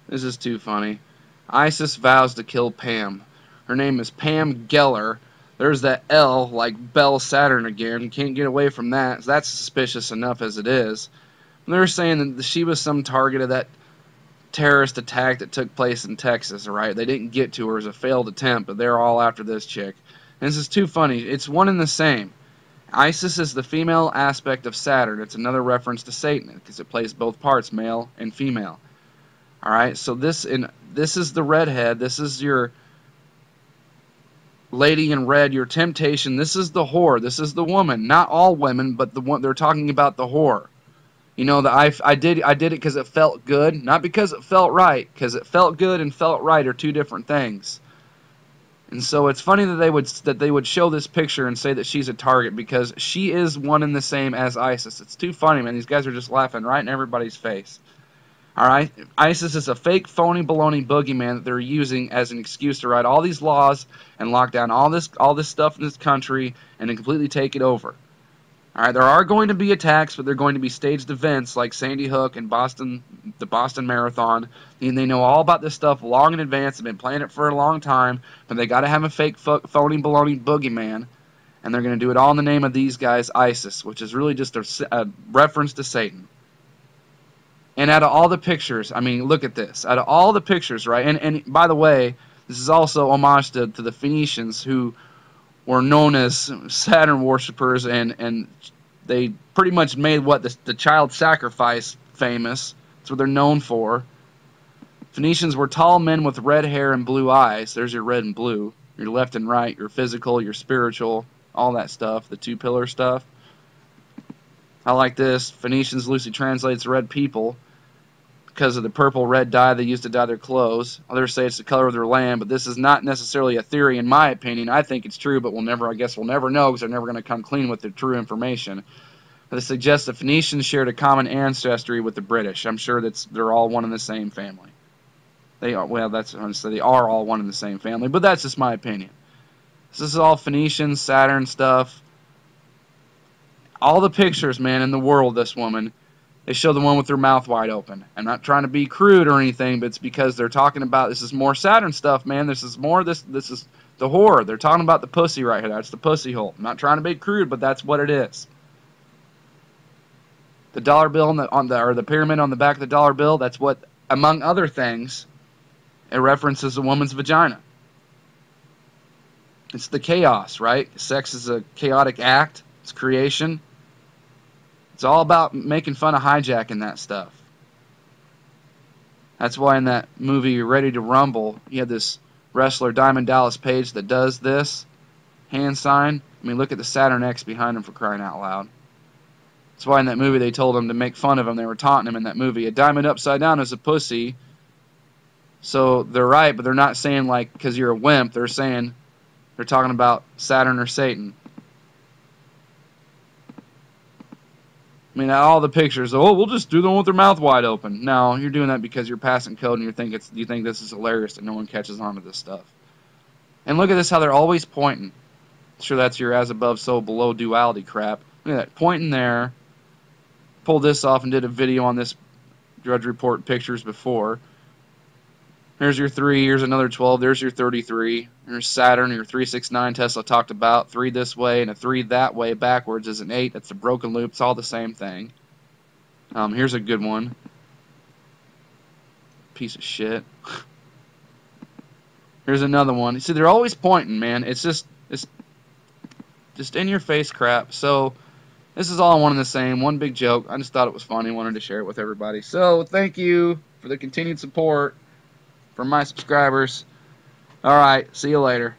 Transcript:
This is too funny. ISIS vows to kill Pam. Her name is Pam Geller. There's that L, like Bell Saturn again. Can't get away from that. That's suspicious enough as it is. They're saying that she was some target of that terrorist attack that took place in Texas, right? They didn't get to her as a failed attempt, but they're all after this chick. And this is too funny. It's one and the same. Isis is the female aspect of Saturn. It's another reference to Satan because it plays both parts, male and female. All right, so this is the redhead. This is your lady in red, your temptation. This is the whore. This is the woman. Not all women, but the one they're talking about, the whore. You know, I did it because it felt good, not because it felt right. Because it felt good and felt right are two different things. And so it's funny that they would show this picture and say that she's a target because she is one and the same as ISIS. It's too funny, man. These guys are just laughing right in everybody's face. All right, ISIS is a fake, phony, baloney boogeyman that they're using as an excuse to write all these laws and lock down all this stuff in this country and to completely take it over. All right, there are going to be attacks, but they're going to be staged events like Sandy Hook and the Boston Marathon. And they know all about this stuff long in advance. They've been planning it for a long time, but they got to have a fake, phony, baloney boogeyman, and they're going to do it all in the name of these guys, ISIS, which is really just a reference to Satan. And out of all the pictures, I mean, look at this. Out of all the pictures, right? And by the way, this is also homage to the Phoenicians who were known as Saturn worshippers, and they pretty much made what the child sacrifice famous. That's what they're known for. Phoenicians were tall men with red hair and blue eyes. There's your red and blue. Your left and right, your physical, your spiritual, all that stuff, the two-pillar stuff. I like this. Phoenicians loosely translates red people because of the purple-red dye they used to dye their clothes. Others say it's the color of their land, but this is not necessarily a theory in my opinion. I think it's true, but I guess we'll never know because they're never going to come clean with the true information. But it suggests the Phoenicians shared a common ancestry with the British. I'm sure they're all one and the same family. They are, well, that's honestly, they are all one and the same family, but that's just my opinion. This is all Phoenician, Saturn stuff. All the pictures, man, in the world, this woman, they show the one with her mouth wide open. I'm not trying to be crude or anything, but it's because they're talking about, this is more Saturn stuff, man. This is the whore. They're talking about the pussy right here. That's the pussy hole. I'm not trying to be crude, but that's what it is. The dollar bill or the pyramid on the back of the dollar bill, that's what, among other things, it references a woman's vagina. It's the chaos, right? Sex is a chaotic act. It's creation. It's all about making fun of hijacking that stuff. That's why in that movie Ready to Rumble, you had this wrestler Diamond Dallas Page that does this hand sign. I mean, look at the Saturn X behind him, for crying out loud. That's why in that movie they told him to make fun of him. They were taunting him in that movie. A diamond upside down is a pussy. So they're right, but they're not saying like because you're a wimp. They're talking about Saturn or Satan. I mean, all the pictures, oh, we'll just do the one with their mouth wide open. No, you're doing that because you're passing code and you think this is hilarious that no one catches on to this stuff. And look at this, how they're always pointing. Sure, that's your as above, so below duality crap. Look at that, pointing there. Pulled this off and did a video on this Drudge Report pictures before. Here's your 3, here's another 12, there's your 33. Here's Saturn, your 369 Tesla talked about. 3 this way and a 3 that way backwards is an 8. That's a broken loop. It's all the same thing. Here's a good one. Piece of shit. Here's another one. You see, they're always pointing, man. It's just in your face crap. So this is all one and the same. One big joke. I just thought it was funny. Wanted to share it with everybody. So thank you for the continued support from my subscribers. All right, see you later.